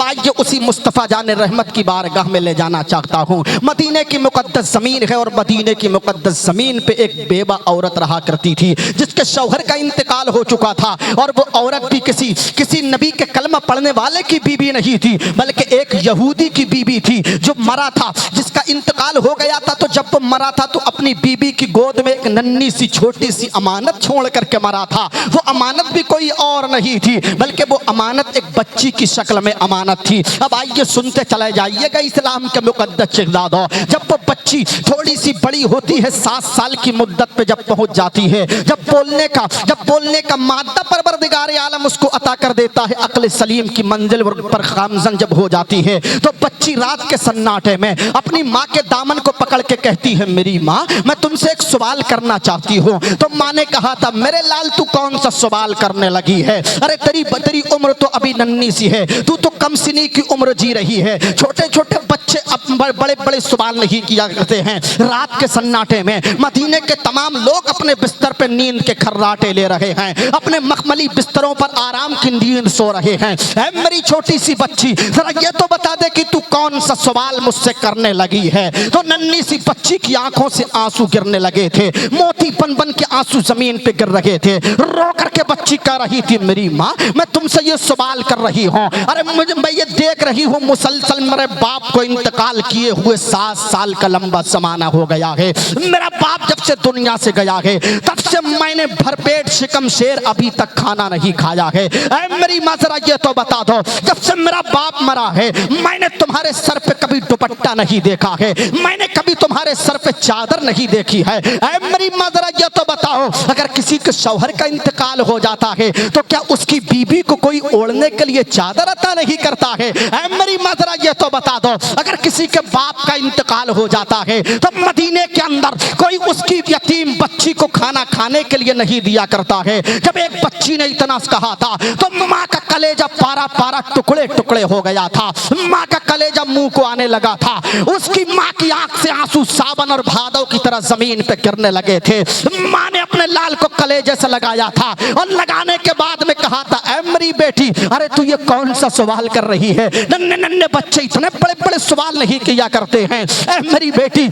आइए उसी मुस्तफ़ा जान रहमत की बारगाह में ले जाना चाहता हूँ। मदीने की मुक़द्दस ज़मीन है और मदीने की मुक़द्दस ज़मीन पे एक बेवा औरत रहा करती थी जिसके शौहर का इंतकाल हो चुका था। और वो औरत भी किसी नबी के कलमा पढ़ने वाले की बीवी नहीं थी, बल्कि एक यहूदी की बीवी थी जो मरा था, जिसका इंतकाल हो गया था। तो जब वो मरा था तो अपनी बीवी की गोद में एक नन्ही सी छोटी सी अमानत छोड़ करके मरा था। वो अमानत भी कोई और नहीं थी बल्कि वो अमानत एक बच्ची की शक्ल में अमानत थी। अब आइए सुनते चले जाइएगा इस्लाम के मुक़द्दस शहज़ादों। जब वो बच्ची थोड़ी सी बड़ी होती है, 7 साल की मुद्दत पे जब पहुंच जाती है, जब बोलने का मादा परवरदिगार आलम उसको अता कर देता है, अक्ल सलीम की मंजिल पर गामज़न जब हो जाती है, तो बच्ची रात के सन्नाटे में अपनी माँ के दामन को पकड़ के कहती है, मेरी माँ मैं तुमसे एक सवाल करना चाहती हूँ। तो माँ ने कहा था, मेरे लाल तू कौन सा सवाल करने लगी है? अरे तेरी उम्र तो अभी नन्ही सी है, तू तो कम सिनी की उम्र जी रही है। छोटे छोटे बच्चे अब बड़े बड़े सवाल नहीं किया करते हैं। रात के सन्नाटे में मदीने के तमाम लोग अपने बिस्तर पे नींद के खर्राटे ले रहे हैं, अपने मखमली बिस्तरों पर आराम की नींद सो रहे हैं। ऐ मेरी छोटी सी बच्ची, जरा ये तो बता दे कि तू कौन सा सवाल मुझसे करने लगी है। तो नन्ही सी बच्ची की आंखों से आंसू गिरने लगे थे, मोती बन बन के आंसू जमीन पे गिर रहे थे। रो करके बच्ची कह रही थी, मेरी माँ मैं तुमसे ये सवाल कर रही हूँ, अरे मैं ये देख रही हूँ मुसलसल मेरे बाप को इंतकाल किए हुए 7 साल का लंबा ज़माना हो गया है। मेरा बाप जब से दुनिया से गया है तब से मैंने भरपेट शिकम शेर अभी तक खाना नहीं खाया है। ऐ मेरी माँ जरा ये तो बता दो, जब से मेरा बाप मरा है मैंने तुम्हारे सर पे कभी दुपट्टा नहीं देखा है, मैंने कभी तुम्हारे सर पे चादर नहीं देखी है। ऐ मेरी माँ जरा ये तो बताओ, अगर किसी के शौहर का इंतकाल हो जाता है तो क्या उसकी बीबी को कोई ओढ़ने के लिए चादर अता नहीं करता है? ऐ मेरी माँ जरा ये तो बता दो, अगर किसी के बाप का इंतकाल हो जाता है तो मदीने के अंदर कोई उसकी यतीम बच्ची को खाना खाने के लिए नहीं दिया करता है। जब एक बच्ची ने इतना कहा था तो माँ का कलेजा पारा पारा टुकड़े टुकड़े हो गया था, माँ का कलेजा मुंह को आने लगा था। उसकी माँ की आंख से आंसू सावन और भादों की तरह जमीन पे गिरने लगे थे। माँ ने अपने लाल को कलेजे से लगाया था और लगाने के बाद में कहा था, ऐ मेरी बेटी अरे तू ये कौन सा सवाल कर रही है? नन्हे नन्हे बच्चे इतने बड़े बड़े सवाल नहीं किया करते हैं। ऐ मेरी बेटी,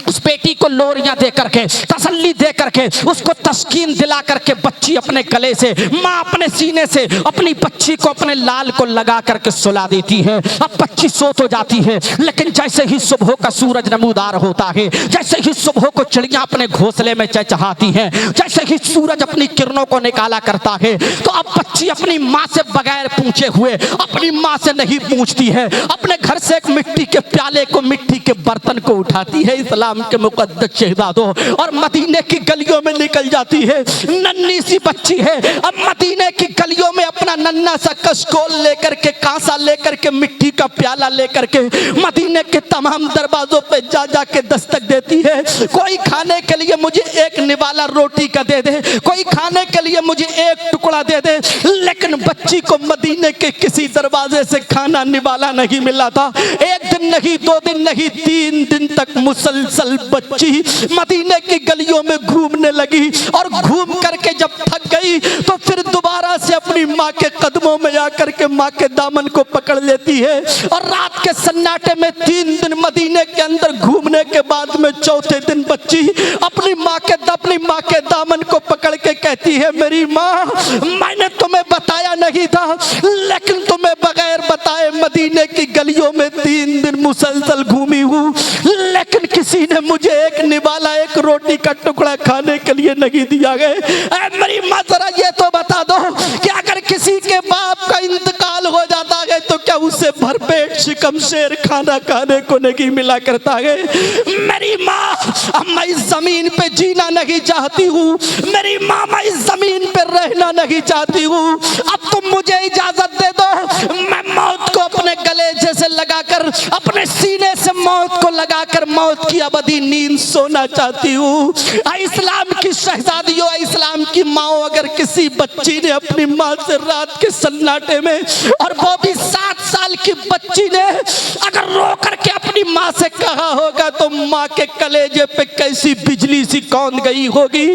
उस बेटी को लोरियां दे करके, तसल्ली दे करके, उसको तस्कीन दिला करके बच्ची अपने गले से, माँ अपने सीने से अपनी बच्ची को अपने लाल को लगा करके सुला देती है। अब बच्ची सो तो जाती है, लेकिन जैसे ही सुबह का सूरज नमूदार होता है, जैसे ही सुबह को चिड़ियां अपने घोंसले में चहचहाती हैं, जैसे ही सूरज अपनी किरणों को निकाला करता है, तो अब बच्ची अपनी माँ से बगैर पूछे हुए अपनी माँ से नहीं पूछती है, अपने घर से एक मिट्टी के प्याले को, मिट्टी के बर्तन को उठाती है इस्लाम के मुक़द्दस शहज़ादों, और मदीने की गलियों में निकल जाती है। नन्ही सी बच्ची है, अब मदीने की गलियों में अपना नन्हा सा कशकोल लेकर के, कांसा लेकर के, मिट्टी का प्याला लेकर के मदीने के तमाम दरवाजों पे जा जा के दस्तक देती है। कोई खाने के लिए मुझे एक निवाला रोटी का दे दे, कोई खाने के लिए मुझे एक टुकड़ा दे दे। लेकिन बच्ची को मदीने के किसी दरवाजे से खाना निवाला नहीं मिला था। एक दिन नहीं, 2 दिन नहीं, 3 दिन तक मुसलसल बच्ची मदीने की गलियों में घूमने लगी, और घूम करके जब थक गई तो फिर दोबारा से अपनी माँ के कदमों में आकर के माँ के दामन को पकड़ लेती है। और रात के सन्नाटे में 3 दिन मदीने के अंदर घूमने के बाद में चौथे दिन बच्ची अपनी माँ के दामन को पकड़ के कहती है, मेरी माँ मैंने तुम्हें बताया नहीं था, लेकिन तुम्हें बगैर बताए मदीने की गलियों में 3 दिन मुसलसल घूमी हूँ, लेकिन किसी ने मुझे एक निवाला, एक रोटी का टुकड़ा खाने के लिए नहीं दिया गया। मेरी माँ जरा ये तो बता दो कि अगर किसी के बाप का इंतकाल हो जाता है तो क्या उसे भरपेट शिकम शेर खाना खाने को नहीं मिला करता है? मेरी माँ, मैं इस जमीन पे जीना नहीं चाहती हूँ, मेरी माँ मैं इस जमीन पे रहना नहीं चाहती हूँ। अब तुम मुझे इजाजत दे दो, मैं मौत को अपने गलेजे से लगाकर, अपने सीने से मौत को लगाकर मौत की अबदी नींद सोना चाहती हूँ। इस्लाम की शहजादियों, इस्लाम की माओ, अगर किसी बच्ची ने अपनी माँ से रात के सन्नाटे में, और वो भी 7 साल की बच्ची ने अगर रो करके अपनी माँ से कहा होगा तो माँ के कलेजे पे कैसी बिजली सी कौंध गई होगी।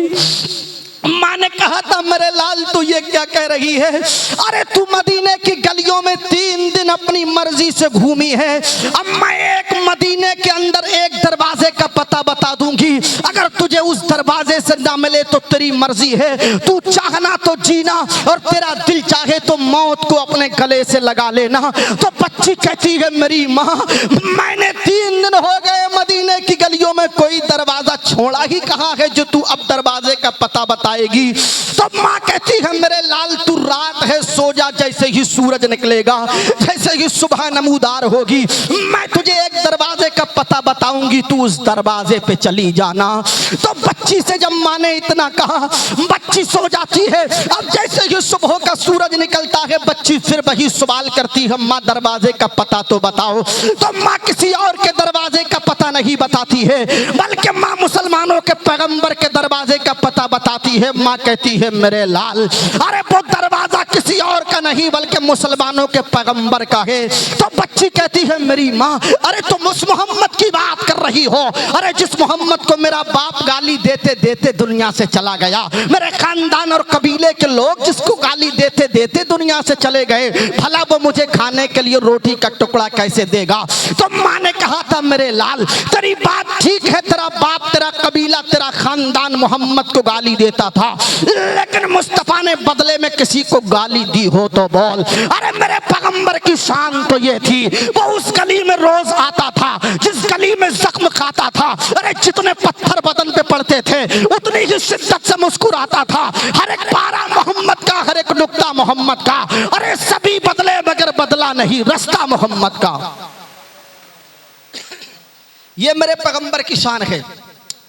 माँ ने कहा था मेरे लाल तू ये क्या कह रही है? अरे तू मदीने की गलियों में 3 दिन अपनी मर्जी से घूमी है। अब मैं एक मदीने के अंदर एक दरवाजे का पता बता दूंगी, अगर तुझे उस दरवाजे से ना मिले तो तेरी मर्जी है, तू चाहना तो जीना और तेरा दिल चाहे तो मौत को अपने गले से लगा लेना। तो बच्ची कहती है मेरी माँ मैंने 3 दिन हो गए मदीने की गलियों में कोई दरवाजा छोड़ा ही कहाँ है जो तू अब दरवाजे का पता बताएगी? तो माँ कहती है मेरे लाल तू रात है सो जा, जैसे ही सूरज निकलेगा, जैसे ही सुबह नमूदार होगी, मैं तुझे एक दरवाजे का पता बताऊंगी, तू उस दरवाजे पे चली जाना। तो बच्ची से जब माँ ने इतना कहा बच्ची सो जाती है। अब जैसे ही सुबह का सूरज निकलता है बच्ची फिर वही सवाल करती है माँ दरवाजे का पता तो बताओ। तो माँ किसी और के दरवाजे का पता नहीं बताती है, बल्कि माँ मुसलमानों के पैगंबर के दरवाजे का पता बताती है। माँ कहती है मेरे लाल अरे वो दरवाजा किसी और का नहीं बल्कि मुसलमानों के पैगंबर का है। तो बच्ची कहती है मेरी माँ अरे तुम उस मोहम्मद की बात कर रही हो, अरे जिस मोहम्मद को मेरा बाप गाली देते देते दुनिया से चला गया, मेरे खानदान और कबीले के लोग जिसको गाली देते देते दुनिया से चले गए, भला वो मुझे खाने के लिए रोटी का टुकड़ा कैसे देगा? तो माँ ने कहा था मेरे लाल तेरी बात ठीक है, तेरा बाप तेरा कबीला तेरा खानदान मोहम्मद को गाली देता था, लेकिन मुस्तफा ने बदले में किसी को गाली दी हो तो बोल। अरे मेरे पैगंबर की शान तो ये थी वो उस गली में रोज आता था, जिस गली में जख्म खाता था, अरे जितने पत्थर बदन पे पड़ते थे उतनी ही शिद्दत से मुस्कुराता था। हर एक पारा मोहम्मद का, हर एक नुक्ता मोहम्मद का, अरे सभी बदले मगर बदला नहीं रास्ता मोहम्मद का। ये मेरे पैगंबर की शान है।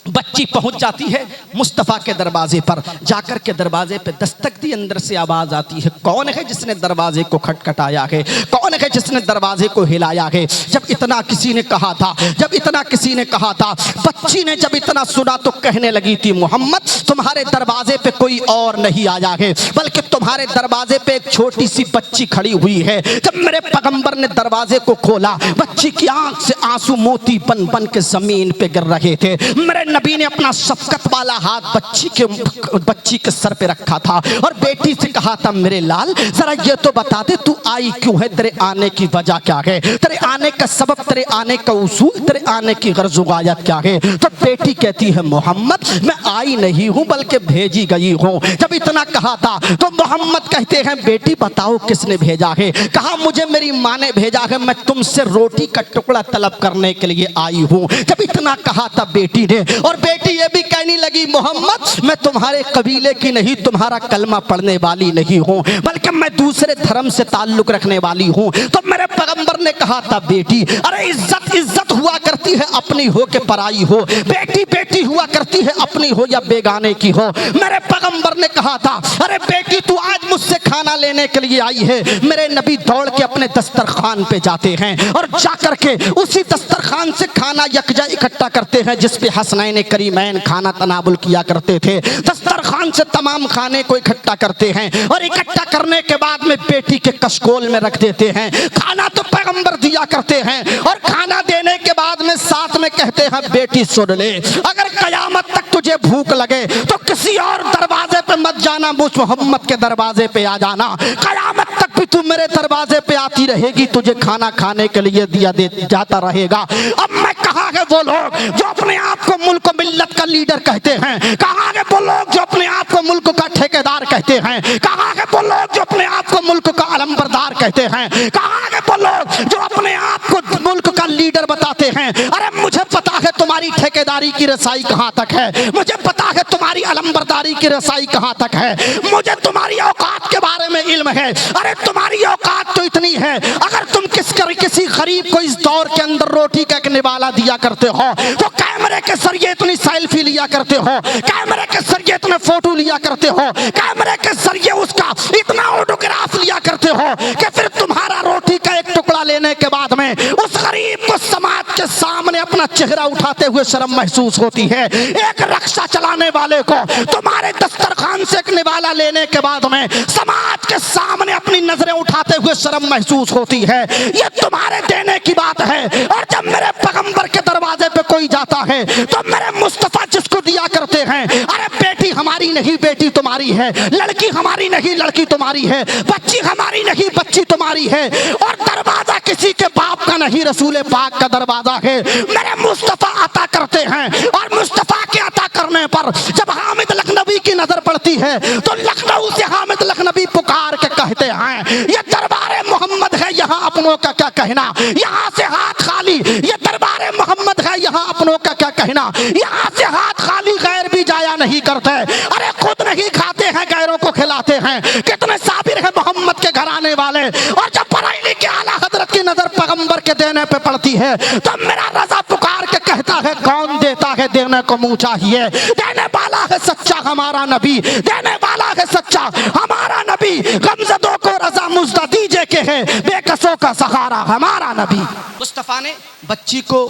बच्ची पहुंच जाती है मुस्तफ़ा के दरवाजे पर, जाकर के दरवाजे पे दस्तक दी, अंदर से आवाज आती है कौन है जिसने दरवाजे को खटखटाया है, कौन है जिसने दरवाजे को हिलाया है? जब इतना किसी ने कहा था, जब इतना किसी ने कहा था, बच्ची ने जब इतना सुना तो कहने लगी थी मोहम्मद तुम्हारे दरवाजे पे कोई और नहीं आया है, बल्कि तुम्हारे दरवाजे पे एक छोटी सी बच्ची खड़ी हुई है। जब मेरे पैगंबर ने दरवाजे को खोला बच्ची की आंख से आंसू मोती बन बन के जमीन पे गिर रहे थे। मेरे नबी ने अपना शफकत वाला हाथ बच्ची के सर पे रखा था और बेटी से कहा था मेरे लाल जरा ये तो बता दे तू आई क्यों है, तेरे आने की वजह क्या है, तेरे आने का सबब, तेरे आने का उसूल, तेरे आने की गर्ज गायत क्या है? तो बेटी कहती है मोहम्मद मैं आई नहीं हूं बल्कि भेजी गई हूं। जब इतना कहा था तो मोहम्मद कहते हैं बेटी बताओ किसने भेजा है? कहा मुझे मेरी माँ ने भेजा है, मैं तुमसे रोटी का टुकड़ा तलब करने के लिए आई हूं। जब इतना कहा था बेटी ने, और बेटी ये भी कहने लगी मोहम्मद मैं तुम्हारे कबीले की नहीं, तुम्हारा कलमा पढ़ने वाली नहीं हूं, बल्कि मैं दूसरे धर्म से ताल्लुक रखने वाली हूं। तो मेरे पैगंबर ने कहा था बेटी अरे इज्जत इज्जत हुआ करती है अपनी हो के पराई हो, बेटी बेटी हुआ करती है अपनी हो या बेगाने की हो। मेरे पैगंबर ने कहा था अरे बेटी तू आज मुझसे खाना लेने के लिए आई है। मेरे नबी दौड़ के अपने दस्तरखान पे जाते हैं और जाकर के उसी दस्तरखान से खाना यकजा इकट्ठा करते हैं जिस पे हसनैन करीमैन खाना तनाबुल किया करते थे। दस्तरखान से तमाम खाने को इकट्ठा करते हैं और इकट्ठा करने के बाद में बेटी के कशकोल में रख देते हैं। खाना तो पैगंबर दिया करते हैं और खाना देने के बाद में साथ में कहते हैं बेटी सुन ले, अगर कयामत तक तुझे भूख लगे तो किसी और दरवाजे पे मत जाना, मुझ मोहम्मद के दरवाजे पे आ जाना। कयामत तक भी तू मेरे दरवाजे पे आती रहेगी, तुझे खाना खाने के लिए दिया जाता रहेगा। अब मैं कहाँ है वो लोग जो अपने आप को मुल्क मिल्लत का लीडर कहते हैं? कहाँ है वो लोग जो अपने आप को मुल्क का ठेकेदार कहते हैं? कहाँ है वो लोग जो अपने आप को मुल्क का अलंबरदार कहते हैं? कहाँ है वो लोग जो अपने आप को मुल्क का लीडर बताते हैं? अरे मुझे पता है तुम्हारी ठेकेदारी की रसाई कहाँ तक है, मुझे पता है तुम्हारी अलंबरदारी की रसाई कहाँ तक है, मुझे तुम्हारी औकात के बारे में इल्म है। अरे तुम्हारी औकात तो इतनी है, अगर तुम किसी गरीब को इस दौर के अंदर रोटी का एक निवाला दिया करते हो तो कैमरे के जरिए इतनी सेल्फी लिया करते हो, कैमरे के जरिए इतने फोटो लिया करते हो, कैमरे के जरिए उसका इतना ऑटोग्राफ लिया करते हो कि फिर तुम्हारा रोटी का एक टुकड़ा ले देने के बाद में उस गरीब को समाज के सामने अपना चेहरा उठाते हुए शर्म महसूस होती है। एक रक्षा चलाने वाले को तुम्हारे दस्तरखान से एक निवाला लेने के बाद में समाज के सामने अपनी नजरें उठाते हुए शर्म महसूस होती है। ये तुम्हारे देने की बात है। और जब मेरे पैगंबर के दरवाजे पे कोई जाता है तो मेरे मुस्तफा जिसको दिया करते हैं, अरे बेटी हमारी नहीं बेटी तुम्हारी है, लड़की हमारी नहीं लड़की तुम्हारी है, बच्ची हमारी नहीं बच्ची तुम्हारी है। और दरवाजा किसी के बाप का नहीं, रसूल पाक का दरवाजा है। मेरे मुस्तफा अता करते हैं और मुस्तफा के अता करने पर जब हामिद लखनवी की नजर पड़ती है तो लखनऊ से हामिद लखनवी पुकार के कहते हैं ये दरबारे मोहम्मद है, यहाँ अपनों का क्या कहना। यहाँ से हाथ खाली, ये दरबारे मोहम्मद है, यहाँ अपनों का क्या कहना। यहाँ से हाथ खाली गैर भी जाया नहीं करते, अरे खुद नहीं खाते हैं गैरों को खिलाते हैं। कितने साबिर है मोहम्मद के घराने वाले। और जब बरेली के आला हजरत की नजर पैगंबर के देने पे पड़ती है तो मेरा रजा पुकार के कहता है कौन देता है, देने को मुंह चाहिए। देने वाला है सच्चा हमारा नबी, देने वाला है सच्चा हमारा नबी। गमजदों को रजा मुज्दा दीजे के है, बेकसों का सहारा हमारा नबी। मुस्तफा ने बच्ची को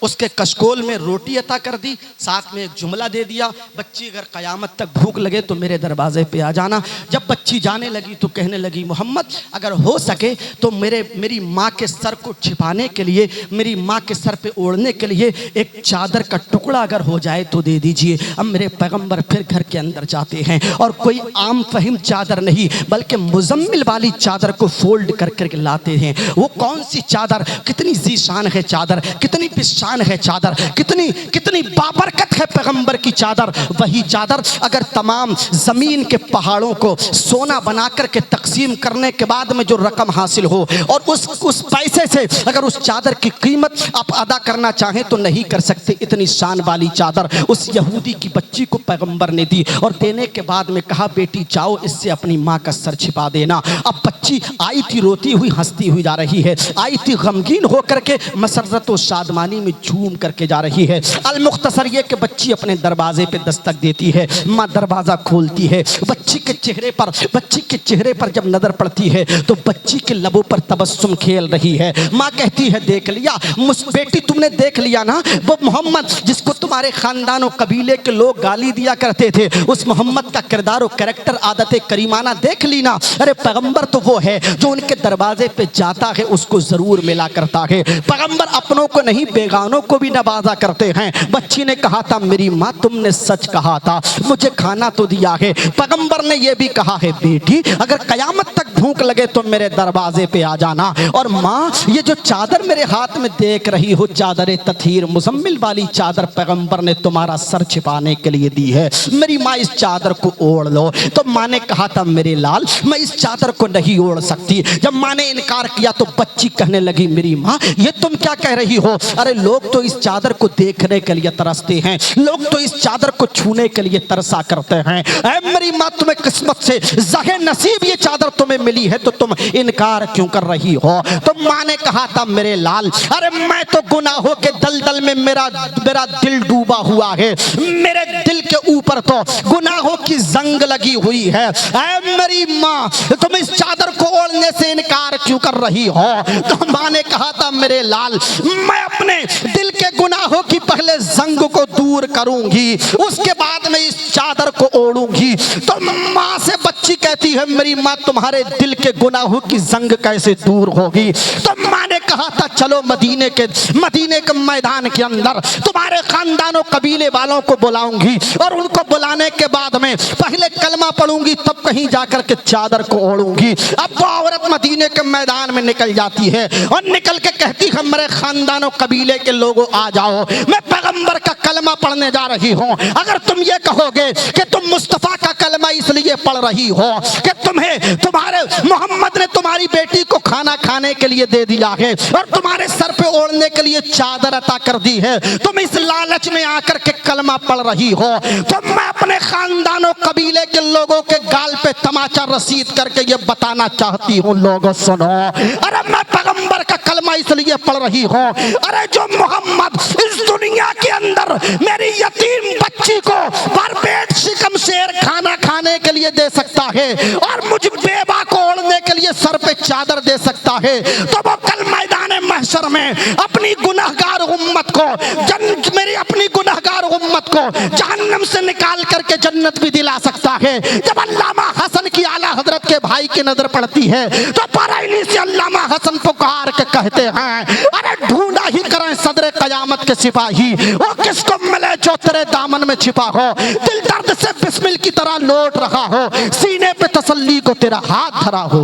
उसके कशकोल में रोटी अता कर दी, साथ में एक जुमला दे दिया, बच्ची अगर क़यामत तक भूख लगे तो मेरे दरवाजे पे आ जाना। जब बच्ची जाने लगी तो कहने लगी मोहम्मद अगर हो सके तो मेरी माँ के सर को छिपाने के लिए, मेरी माँ के सर पे ओढ़ने के लिए एक चादर का टुकड़ा अगर हो जाए तो दे दीजिए। अब मेरे पैगंबर फिर घर के अंदर जाते हैं और कोई आम फहिम चादर नहीं बल्कि मुजम्मिल वाली चादर को फोल्ड कर करके लाते हैं। वो कौन सी चादर, कितनी ज़ीशान है चादर, कितनी है चादर, कितनी कितनी बाबरकत है पैगंबर की चादर। वही चादर अगर तमाम जमीन के पहाड़ों को सोना बनाकर के तकसीम करने के बाद में जो रकम हासिल हो और उस पैसे से अगर उस चादर की कीमत आप अदा करना चाहें तो नहीं कर सकते। इतनी शान वाली चादर उस यहूदी की बच्ची को पैगंबर ने दी और देने के बाद में कहा बेटी जाओ इससे अपनी माँ का सर छिपा देना। अब बच्ची आई थी रोती हुई हंसती हुई जा रही है, आई थी गमगीन होकर के मसरत और शादमानी में झूम करके जा रही है। अल मुख्तसर ये कि बच्ची अपने दरवाजे पे दस्तक देती है, माँ दरवाजा खोलती है। बच्ची के चेहरे पर जब नजर पड़ती है तो बच्ची के लबों पर तबस्सुम खेल रही है। माँ कहती है देख लिया बेटी, तुमने देख लिया ना वो मोहम्मद जिसको तुम्हारे खानदान और कबीले के लोग गाली दिया करते थे, उस मोहम्मद का किरदार और कैरेक्टर आदत करीमाना देख ली ना। अरे पैगंबर तो वो है जो उनके दरवाजे पे जाता है उसको जरूर मिला करता है। पैगंबर अपनों को नहीं बेगानों को भी नवाजा करते हैं। बच्ची ने कहा था मेरी माँ तुमने सच कहा था, मुझे खाना तो दिया है। पैगंबर ने यह भी कहा है बेटी अगर कयामत तक भूख लगे तो मेरे दरवाजे पे आ जाना। और माँ ये जो चादर मेरे हाथ में देख रही हो, चादर तथीर मुजम्मिल वाली चादर पैगंबर ने तुम्हारा सर छिपाने के लिए दी है, मेरी माँ इस चादर को ओढ़ लो। तो माँ ने कहा था मेरे लाल मैं इस चादर को नहीं ओढ़ सकती। जब माँ ने इनकार किया तो बच्ची कहने लगी मेरी माँ ये तुम क्या कह रही हो। अरे लोग तो इस चादर को देखने के लिए तरसते हैं, लोग तो इस चादर को छूने के लिए तरसा करते हैं। ऐ मेरी माँ तुम्हें किस्मत से ज़हे नसीब ये चादर तुम्हें मिली है तो तुम इनकार क्यों कर रही हो। तो माँ ने कहा था मेरे लाल अरे मैं तो गुनाहों के दलदल में मेरा दिल डूबा हुआ है, मेरे दिल के ऊपर तो गुनाहों की जंग लगी हुई है। ऐ मेरी माँ तुम इस चादर को ओढ़ने से इनकार क्यों कर रही हो। तो माँ ने कहा था मेरे लाल मैं अपने दिल के गुनाहों की पहले जंग को दूर करूंगी, उसके बाद में इस चादर को ओढ़ूंगी। तो माँ से बच्ची कहती है मेरी माँ तुम्हारे दिल के गुनाहों की जंग कैसे दूर होगी। तो माँ ने कहा था चलो मदीने के मैदान के अंदर तुम्हारे खानदानों कबीले वालों को बुलाऊंगी और उनको बुलाने के बाद में पहले कलमा पढ़ूंगी तब कहीं जाकर के चादर को ओढ़ूंगी। अब वो औरत मदीने के मैदान में निकल जाती है और निकल के कहती है मेरे खानदानों कबीले के लोगों आ जाओ, मैं पैगंबर का कलमा पढ़ने जा रही हूँ। अगर तुम ये कहोगे कि तुम मुस्तफा का कलमा इसलिए पढ़ रही हो कि तुम्हारे मोहम्मद ने तुम्हारी बेटी को खाना खाने के लिए दे दिया है और तुम्हारे सर पे ओढ़ने के लिए चादर अता कर दी है, तुम इस लालच में आकर के कलमा पढ़ रही हो, तो मैं अपने खानदानों कबीले के लोगों के गाल पे तमाचा रसीद करके ये बताना चाहती हूँ लोगों सुनो। अरे मैं पैगंबर का कलमा इसलिए पढ़ रही हूँ, अरे जो मोहम्मद इस दुनिया के अंदर मेरी यतीम बच्ची को भरपेट शिकम शेर खाना खाने के लिए दे सकता है और मुझ बेवा को ओढ़ने के लिए सर पे चादर दे सकता है, तो वो कल मैदान महशर में अपनी गुनहगार उम्मत को मेरी अपनी गुनहगार उम्मत को जहन्नम से निकाल करके जन्नत भी दिला सकता है। जब अल्लामा हसन की आला हजरत के भाई की नजर पड़ती है तो बरेली से अल्लामा हसन पुकार के कहते हैं, अरे ढूंढा ही करें सदरे कयामत के सिपाही, वो किसको मिले जो तेरे दामन में छिपा हो, दिल दर्द से बिस्मिल की तरह लौट रहा हो, सीने पे तसल्ली को तेरा हाथ धरा हो।